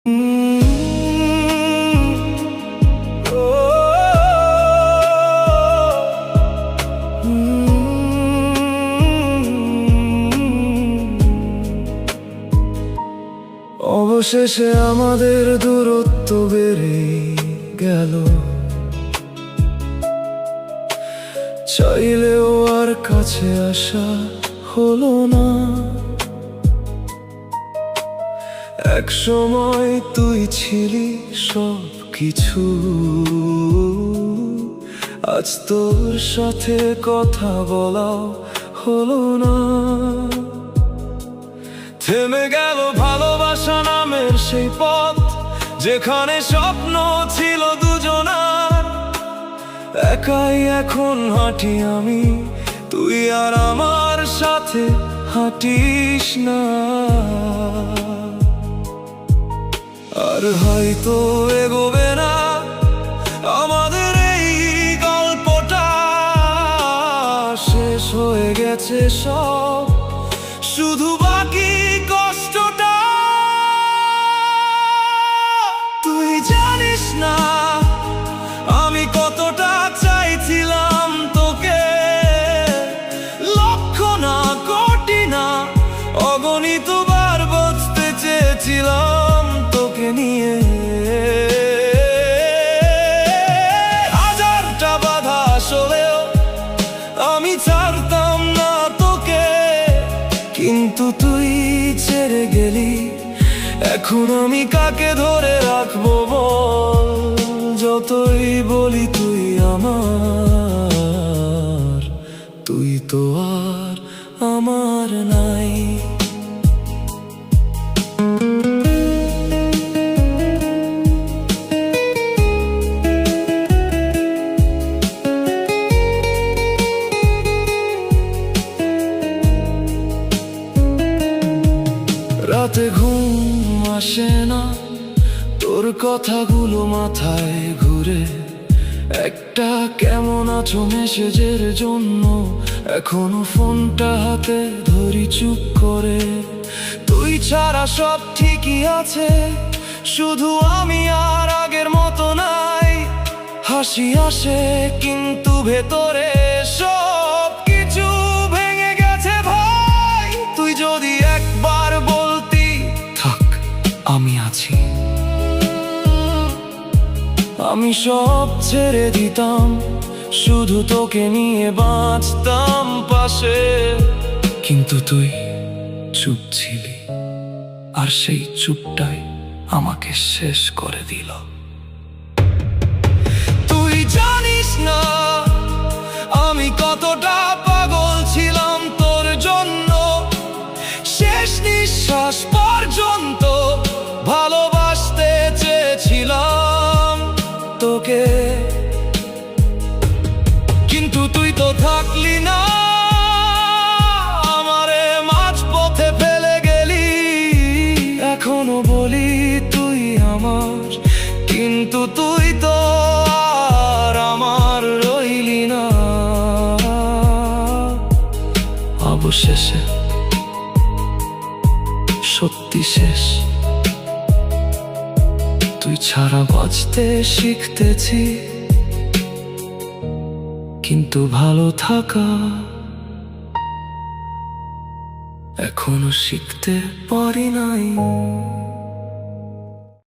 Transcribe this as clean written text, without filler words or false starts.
অবশেষে আমাদের দূরত্ব বেড়ে গেল, চাইলেও আর কাছে আসা হলো না। এক সময় তুই ছিলি সব কিছু, আজ তোর সাথে কথা বলাও হলো না। থেমে গেল ভালোবাসা নামের সেই পথ, যেখানে স্বপ্ন ছিল দুজনার। একাই এখন হাঁটি আমি, তুই আর আমার সাথে হাঁটিস না। আর হয়তো এগোবে না আমাদের এই গল্পটা, শেষ হয়ে গেছে সব, শুধু বাকি কষ্টটা। তুই জানিস না আমি কতটা চাইছিলাম তোকে, লক্ষ না কোটি না অগণিত বার বুঝতে চেয়েছিলাম তোকে নিয়ে। হাজারটা বাধা আসলেও আমি ছাড়তাম না তোকে, কিন্তু তুই ছেড়ে গেলি। এখন আমি কাকে ধরে রাখবো বল, যতই বলি তুই আমার, তুই তো আর আমার নাই। রাতে ঘুম আসে না, তোর কথাগুলো মাথায় ঘুরে। একটা কেমন আছো মেসেজের জন্য এখনো ফোনটা হাতে ধরি চুপ করে। তুই ছাড়া সব ঠিকই আছে, শুধু আমি আর আগের মতো নাই। হাসি আসে কিন্তু ভেতরে সব কিছু ভেঙে গেছে ভাই। তুই যদি একবার বলতি থাক আমি আছি, আমি সব ছেড়ে দিতাম, শুধু তোকে নিয়ে বাঁচতাম পাশে। কিন্তু তুই চুপ ছিলি, আর সেই চুপটাই আমাকে শেষ করে দিল। তুই জানিস না আমি কতটা পাগল ছিলাম তোর জন্য, শেষ নিঃশ্বাস পর্যন্ত ভালোবাসতে চেয়েছিলাম তোকে। কিন্তু তুই তো থাকলি না, আমারে মাঝপথে ফেলে গেলি। এখনো বলি তুই আমার, কিন্তু তুই তো আর আমার রইলি না। অবশেষে সত্যি শেষ, তুই ছাড়া বাঁচতে শিখতেছি, কিন্তু ভালো থাকা এখনো শিখতে পারি নাই।